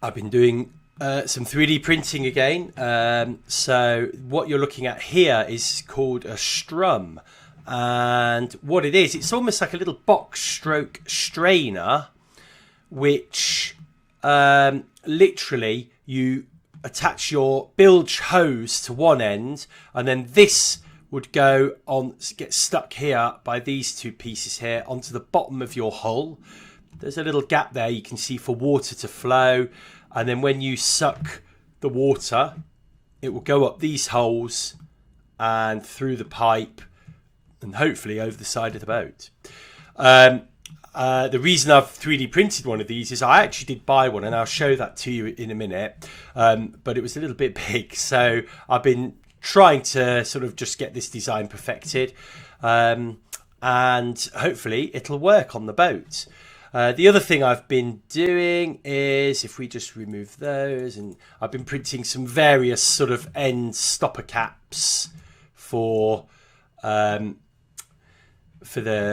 I've been doing some 3D printing again. So what you're looking at here is called a strum. And what it is, it's almost like a little box stroke strainer, which literally you attach your bilge hose to one end, and then this would go on, get stuck here by these two pieces here onto the bottom of your hull. There's a little gap there you can see for water to flow, and then when you suck the water, it will go up these holes and through the pipe and hopefully over the side of the boat. The reason I've 3D printed one of these is I actually did buy one, and I'll show that to you in a minute, but it was a little bit big, so I've been trying to sort of just get this design perfected, and hopefully it'll work on the boat. The other thing I've been doing is, if we just remove those, and I've been printing some various sort of end stopper caps for the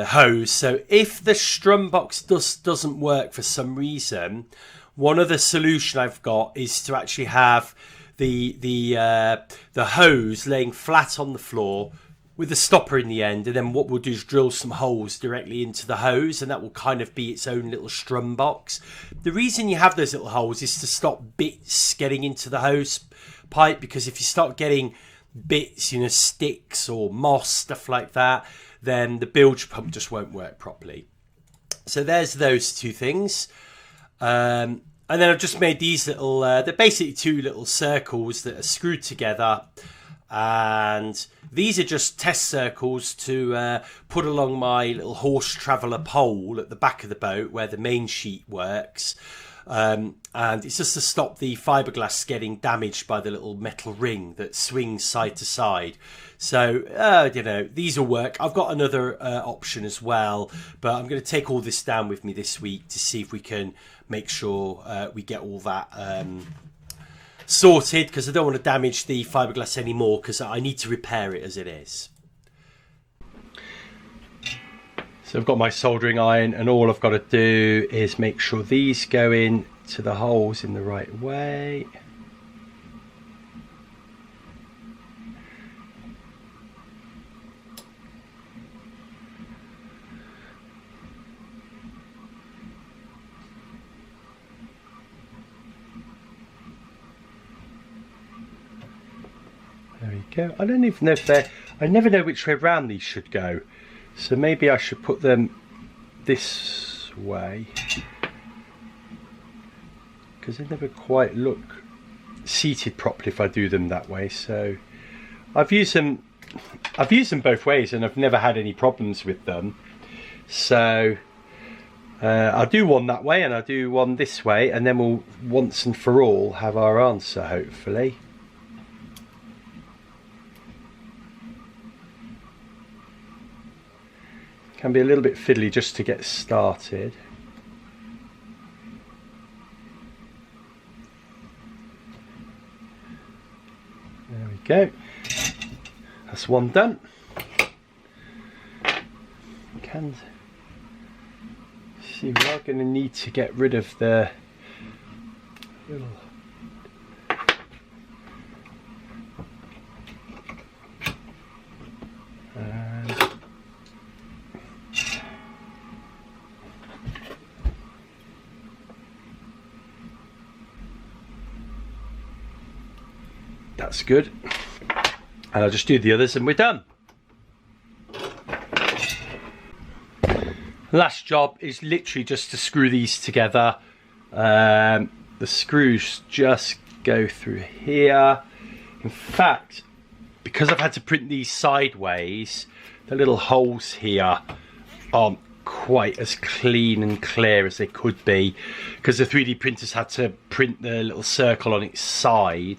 hose. So if the strum box doesn't work for some reason, one other solution I've got is to actually have the hose laying flat on the floor with the stopper in the end, and then what we'll do is drill some holes directly into the hose, and that will kind of be its own little strum box. The reason you have those little holes is to stop bits getting into the hose pipe, because if you start getting bits, you know, sticks or moss, stuff like that, then the bilge pump just won't work properly. So there's those two things. And then I've just made these little, they're basically two little circles that are screwed together. And these are just test circles to put along my little horse traveller pole at the back of the boat where the main sheet works. And it's just to stop the fiberglass getting damaged by the little metal ring that swings side to side. So, you know, these will work. I've got another option as well, but I'm going to take all this down with me this week to see if we can make sure we get all that sorted, because I don't want to damage the fiberglass anymore, because I need to repair it as it is. So I've got my soldering iron, and all I've got to do is make sure these go in to the holes in the right way. There we go. I don't even know if they're... I never know which way round these should go. So maybe I should put them this way, because they never quite look seated properly if I do them that way. So I've used them both ways, and I've never had any problems with them. So I'll do one that way and I'll do one this way, and then we'll once and for all have our answer, hopefully. Can be a little bit fiddly just to get started. There we go. That's one done. Can see we are going to need to get rid of the little that's good, and I'll just do the others and we're done. Last job is literally just to screw these together. The screws just go through here. In fact, because I've had to print these sideways, the little holes here aren't quite as clean and clear as they could be, because the 3D printers had to print the little circle on its side.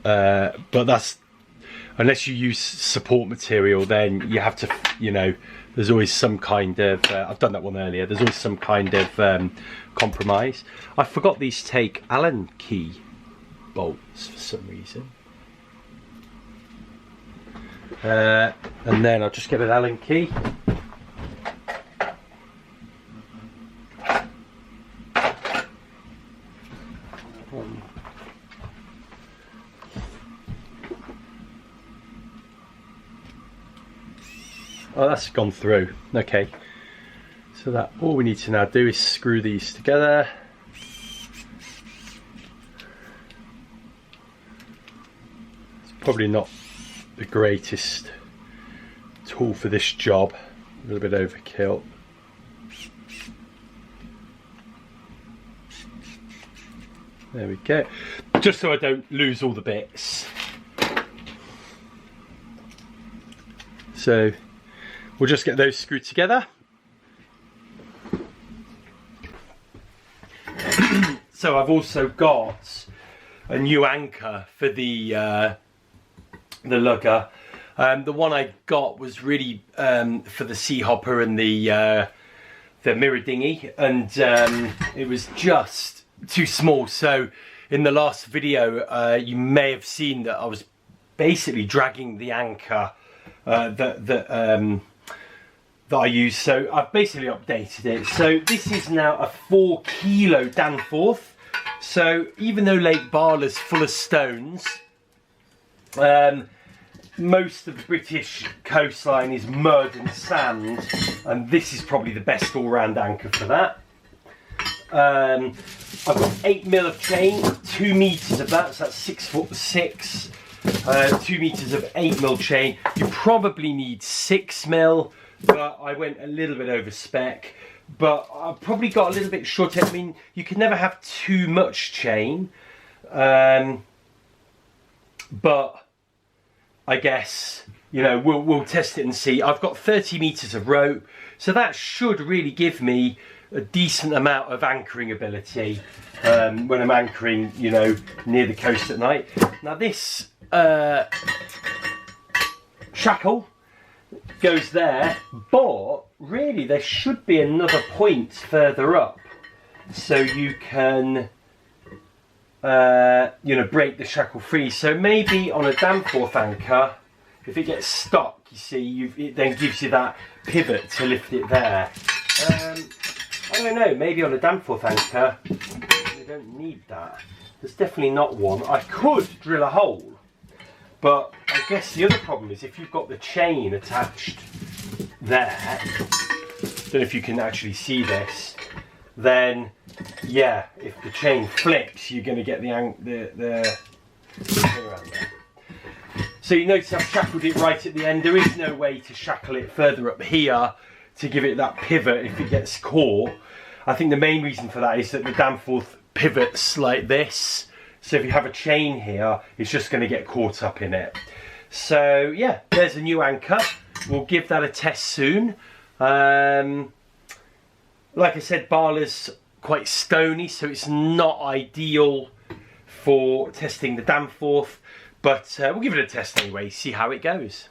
But that's, unless you use support material, then you have to, you know, there's always some kind of, I've done that one earlier, there's always some kind of compromise. I forgot these take Allen key bolts for some reason. And then I'll just get an Allen key. One. Oh, that's gone through. Okay. So that all we need to now do is screw these together. It's probably not the greatest tool for this job. A little bit overkill. There we go. Just so I don't lose all the bits. So we'll just get those screwed together. So I've also got a new anchor for the lugger. The one I got was really for the sea hopper and the mirror dinghy, and it was just too small. So in the last video you may have seen that I was basically dragging the anchor that I use. So I've basically updated it. So this is now a 4 kilo Danforth. So even though Lake Barla's full of stones, most of the British coastline is mud and sand, and this is probably the best all-round anchor for that. I've got 8mm of chain, 2 meters of that, so that's 6'6". 2 meters of 8mm chain. You probably need 6mm, but I went a little bit over spec. But I've probably got a little bit short. I mean, you can never have too much chain, but I guess, you know, we'll test it and see. I've got 30 meters of rope, so that should really give me a decent amount of anchoring ability when I'm anchoring, you know, near the coast at night. Now this shackle goes there, but really there should be another point further up, so you can you know, break the shackle free. So maybe on a Danforth anchor, if it gets stuck, you see, it then gives you that pivot to lift it there. I don't know, maybe on a Danforth anchor you don't need that. There's definitely not one. I could drill a hole, but I guess the other problem is if you've got the chain attached there, I don't know if you can actually see this, then yeah, if the chain flips, you're going to get the thing around there. So you notice I've shackled it right at the end. There is no way to shackle it further up here to give it that pivot if it gets caught. I think the main reason for that is that the Danforth pivots like this. So if you have a chain here, it's just going to get caught up in it. So yeah, there's a new anchor. We'll give that a test soon. Like I said, Barla's quite stony, so it's not ideal for testing the Danforth, but we'll give it a test anyway, see how it goes.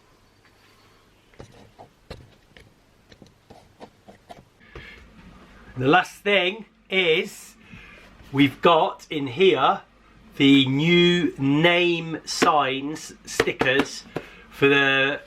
The last thing is we've got in here the new name signs stickers for the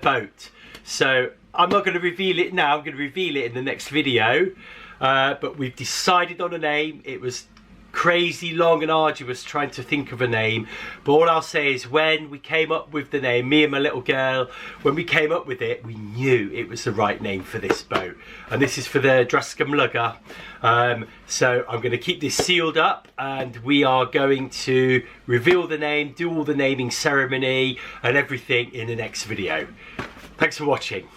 boat. So I'm not going to reveal it now, I'm going to reveal it in the next video, but we've decided on a name. It was crazy long and arduous trying to think of a name, but all I'll say is when we came up with the name, me and my little girl, when we came up with it, we knew it was the right name for this boat, and this is for the Drascombe Lugger. So I'm going to keep this sealed up, and we are going to reveal the name, do all the naming ceremony and everything in the next video. Thanks for watching.